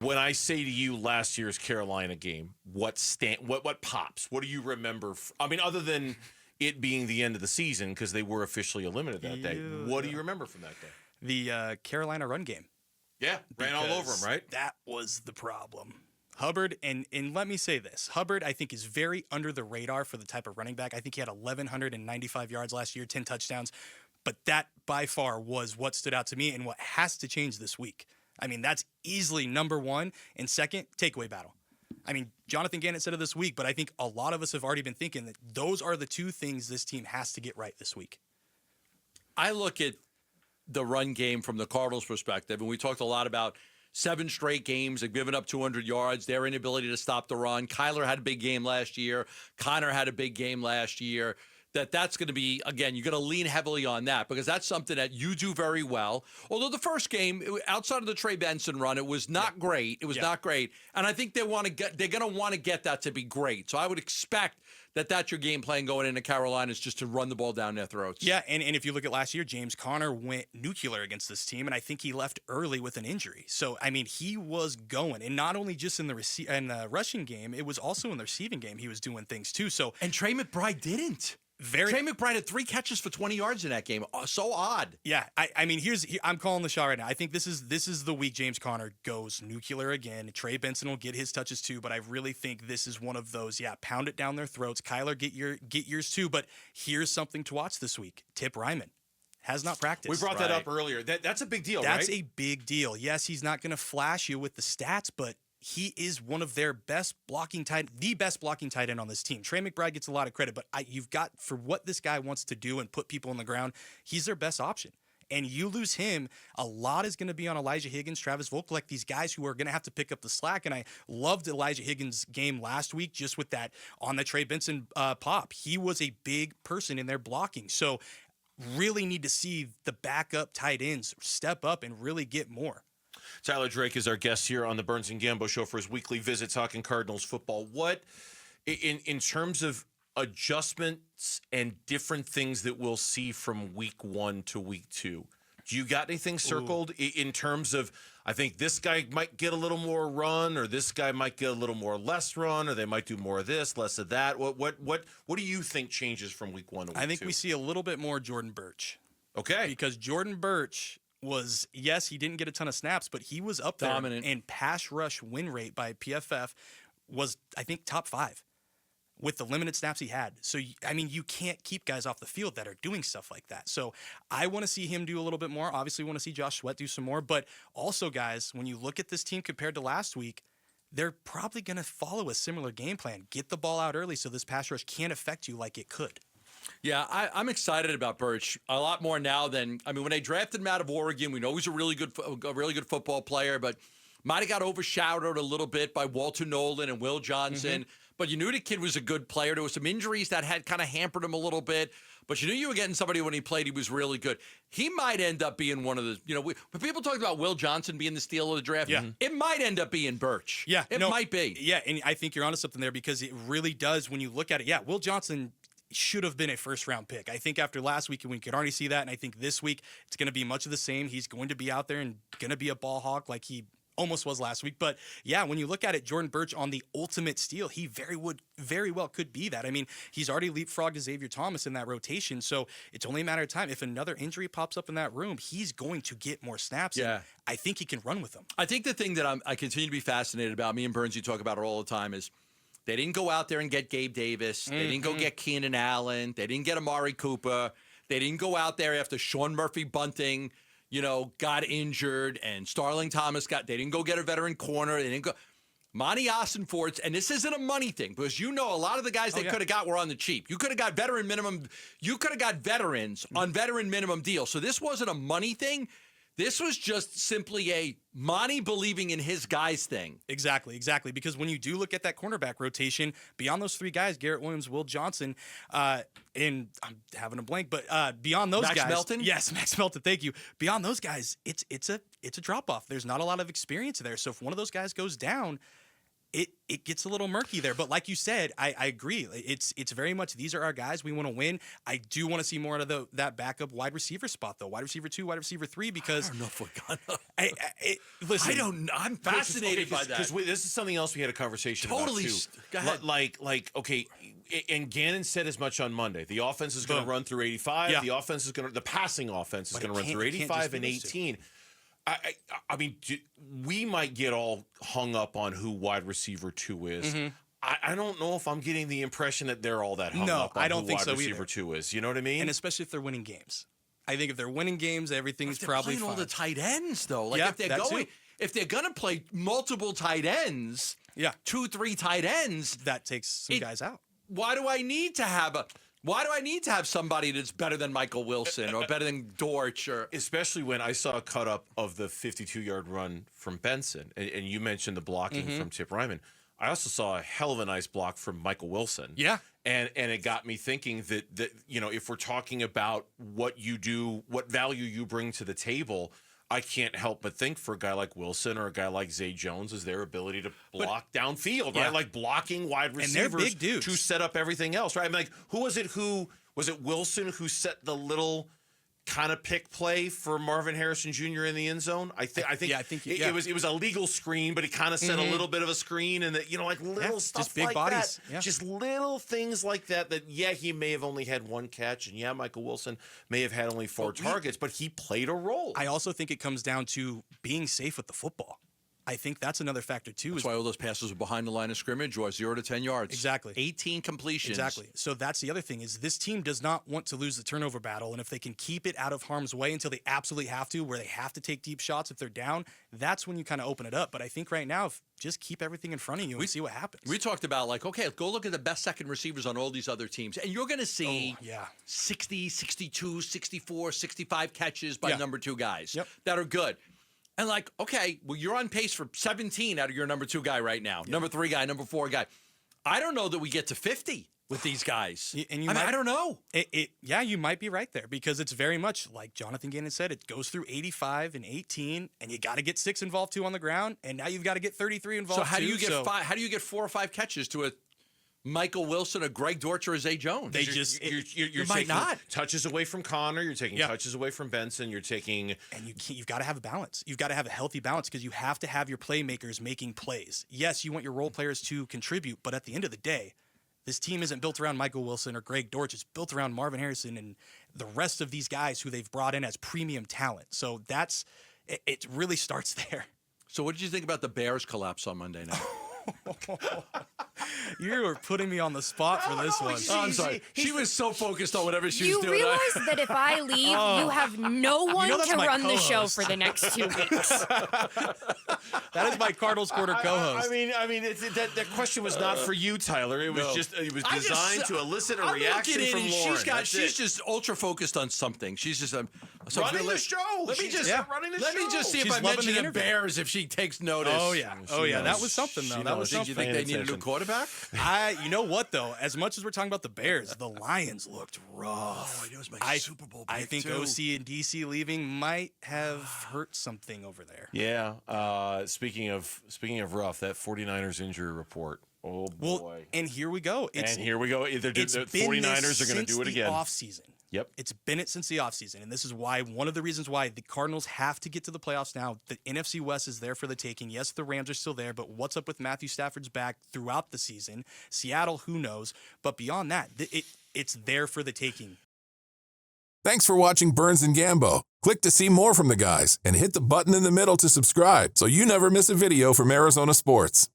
When I say to you last year's Carolina game, what pops? What do you remember? Other than it being the end of the season because they were officially eliminated that day. What do you remember from that day? The Carolina run game. Yeah, ran all over him, right? That was the problem. Hubbard, and let me say this. Hubbard, I think, is very under the radar for the type of running back. I think he had 1,195 yards last year, 10 touchdowns. But that, by far, was what stood out to me and what has to change this week. That's easily number one. And second, takeaway battle. Jonathan Gannett said it this week, but I think a lot of us have already been thinking that those are the two things this team has to get right this week. I look at the run game from the Cardinals' perspective, and we talked a lot about 7 straight games. They've given up 200 yards, their inability to stop the run. Kyler had a big game last year. Connor had a big game last year. That's going to be, again, you're going to lean heavily on that because that's something that you do very well. Although the first game, outside of the Trey Benson run, it was not great. It was not great. And I think they're going to want to get that to be great. So I would expect that's your game plan going into Carolina is just to run the ball down their throats. Yeah, and if you look at last year, James Conner went nuclear against this team, and I think he left early with an injury. So, he was going. And not only just in the rushing game, it was also in the receiving game he was doing things too. So, and Trey McBride didn't. Trey McBride had 3 catches for 20 yards in that game. So odd. Yeah, I'm calling the shot right now. I think this is the week James Conner goes nuclear again. Trey Benson will get his touches too, but I really think this is one of those. Yeah, pound it down their throats. Kyler, get yours too. But here's something to watch this week. Tip Reiman has not practiced. We brought that up earlier. That's a big deal, right? That's a big deal. Yes, he's not going to flash you with the stats, but he is one of their best the best blocking tight end on this team. Trey McBride gets a lot of credit, but you've got, for what this guy wants to do and put people on the ground, he's their best option. And you lose him, a lot is going to be on Elijah Higgins, Travis Volk, these guys who are going to have to pick up the slack. And I loved Elijah Higgins' game last week just with that on the Trey Benson pop. He was a big person in their blocking. So really need to see the backup tight ends step up and really get more. Tyler Drake is our guest here on the Burns and Gambo Show for his weekly visit talking Cardinals football. What, in terms of adjustments and different things that we'll see from week 1 to week 2, do you got anything circled in terms of, I think this guy might get a little more run, or this guy might get a little more less run, or they might do more of this, less of that? What do you think changes from week 1 to week 2? I think we see a little bit more Jordan Burch. Okay. Because Jordan Burch was, yes, he didn't get a ton of snaps, but he was up there. Dominant. And pass rush win rate by PFF was, I think, top 5 with the limited snaps he had. So, you can't keep guys off the field that are doing stuff like that. So I want to see him do a little bit more. Obviously, want to see Josh Sweat do some more. But also, guys, when you look at this team compared to last week, they're probably going to follow a similar game plan. Get the ball out early so this pass rush can't affect you like it could. Yeah, I'm excited about Burch a lot more now than, when they drafted him out of Oregon, we know he's a really good football player, but might have got overshadowed a little bit by Walter Nolan and Will Johnson. Mm-hmm. But you knew the kid was a good player. There was some injuries that had kind of hampered him a little bit, but you knew you were getting somebody when he played, he was really good. He might end up being one of the, when people talk about Will Johnson being the steal of the draft, it might end up being Burch. Yeah. It might be. Yeah, and I think you're onto something there because it really does when you look at it. Yeah, Will Johnson should have been a first-round pick. I think after last week, we could already see that, and I think this week it's going to be much of the same. He's going to be out there and going to be a ball hawk like he almost was last week. But, yeah, when you look at it, Jordan Burch on the ultimate steal, he very well could be that. He's already leapfrogged Xavier Thomas in that rotation, so it's only a matter of time. If another injury pops up in that room, he's going to get more snaps, and I think he can run with them. I think the thing that I continue to be fascinated about, me and Burns, you talk about it all the time, is they didn't go out there and get Gabe Davis. They didn't go get Keenan Allen. They didn't get Amari Cooper. They didn't go out there after Sean Murphy Bunting, got injured and Starling Thomas they didn't go get a veteran corner. They didn't go. Monty Ossenfort's, and this isn't a money thing because a lot of the guys they could have got were on the cheap. You could have got veteran minimum. You could have got veterans on veteran minimum deals. So this wasn't a money thing. This was just simply a Monty believing in his guys thing. Exactly. Because when you do look at that cornerback rotation, beyond those 3 guys, Garrett Williams, Will Johnson, and I'm having a blank, but beyond those guys. Max Melton? Yes, Max Melton, thank you. Beyond those guys, it's a drop-off. There's not a lot of experience there. So if one of those guys goes down, it gets a little murky there. But like you said, I agree. It's very much these are our guys. We want to win. I do want to see more out of that backup wide receiver spot, though. Wide receiver 2, wide receiver 3, because I don't know if we're gonna. Listen, I don't know. I'm fascinated by that. Because this is something else we had a conversation Totally. about, too. Go ahead. Like, okay, and Gannon said as much on Monday. The offense is going to run through 85. Yeah. The passing offense is going to run through it can't 85 just be and those two. 18. I mean, we might get all hung up on who wide receiver 2 is. I don't know if I'm getting the impression that they're all that hung up on I don't who think wide so receiver either. 2 is. You know what I mean? And especially if they're winning games. I think if they're winning games, everything's They're probably playing fine. all the tight ends though. Like Yeah, if they're that going, too. if they're gonna play multiple tight ends, Yeah. 2-3 tight ends, That takes some guys out. why do I need to have somebody that's better than Michael Wilson or better than Dortch or Especially when I saw a cut up of the 52-yard run from Benson, and you mentioned the blocking from Tip Reiman. I also saw a hell of a nice block from Michael Wilson. Yeah. And it got me thinking that if we're talking about what you do, what value you bring to the table, I can't help but think for a guy like Wilson or a guy like Zay Jones is their ability to block downfield, Yeah. right? Like blocking wide And they're receivers big dudes. to set up everything else, right? I mean, like, who was it Wilson who set the little kind of pick play for Marvin Harrison Jr. in the end zone? I think it was a legal screen, but he kind of set a little bit of a screen, and that like little stuff just big like bodies. that, Yeah. just little things like that. That he may have only had one catch, and Michael Wilson may have had only 4 targets, but he played a role. I also think it comes down to being safe with the football. I think that's another factor too. That's why all those passes are behind the line of scrimmage or 0 to 10 yards. Exactly. 18 completions. Exactly. So that's the other thing is this team does not want to lose the turnover battle. And if they can keep it out of harm's way until they absolutely have to, where they have to take deep shots if they're down, that's when you kind of open it up. But I think right now, just keep everything in front of you and see what happens. We talked about okay, go look at the best second receivers on all these other teams. And you're going to see 60, 62, 64, 65 catches by number 2 guys that are good. And okay, well, you're on pace for 17 out of your number 2 guy right now. Number 3 guy, number 4 guy. I don't know that we get to 50 with these guys. And I don't know. You might be right there because it's very much like Jonathan Gannon said, it goes through 85 and 18, and you got to get 6 involved too on the ground, and now you've got to get 33 involved. So how do you too, get how do you get 4 or 5 catches to a Michael Wilson, a Greg Dortch, or a Zay Jones? You're might taking not. touches away from Connor. You're taking touches away from Benson. You're taking, and you've got to have a balance. You've got to have a healthy balance because you have to have your playmakers making plays. Yes, you want your role players to contribute, but at the end of the day, this team isn't built around Michael Wilson or Greg Dortch. It's built around Marvin Harrison and the rest of these guys who they've brought in as premium talent. So it really starts there. So what did you think about the Bears collapse on Monday night? You were putting me on the spot for this one. I'm sorry. She was so focused on whatever she was You doing. realize that if I leave, you have no one that's to my run the show co-host. for the next 2 weeks. That is my Cardinals Quarter co-host. I mean, that question was not for you, Tyler. It was it was designed to elicit a reaction from Lauren. She's just ultra focused on something. She's just so running the show. Let me just running the let me show. just see She's if I loving mention the the interview. Bears if she takes notice. Oh yeah, knows. that was something though. She That was knows. Did you something. think they need a new attention. quarterback? You know what though? As much as we're talking about the Bears, the Lions looked rough. it was my Super Bowl I pick, think too. OC and DC leaving might have hurt something over there. Yeah. Speaking of rough, that 49ers injury report. Oh boy. Well, and here we go. And here we go. The It's been 49ers this are going to since do it the again. Offseason. Yep. It's been it since the offseason. And this is why one of the reasons why the Cardinals have to get to the playoffs now. The NFC West is there for the taking. Yes, the Rams are still there, but what's up with Matthew Stafford's back throughout the season? Seattle, who knows? But beyond that, it's there for the taking. Thanks for watching Burns Gambo. Click to see more from the guys and hit the button in the middle to subscribe so you never miss a video from Arizona sports.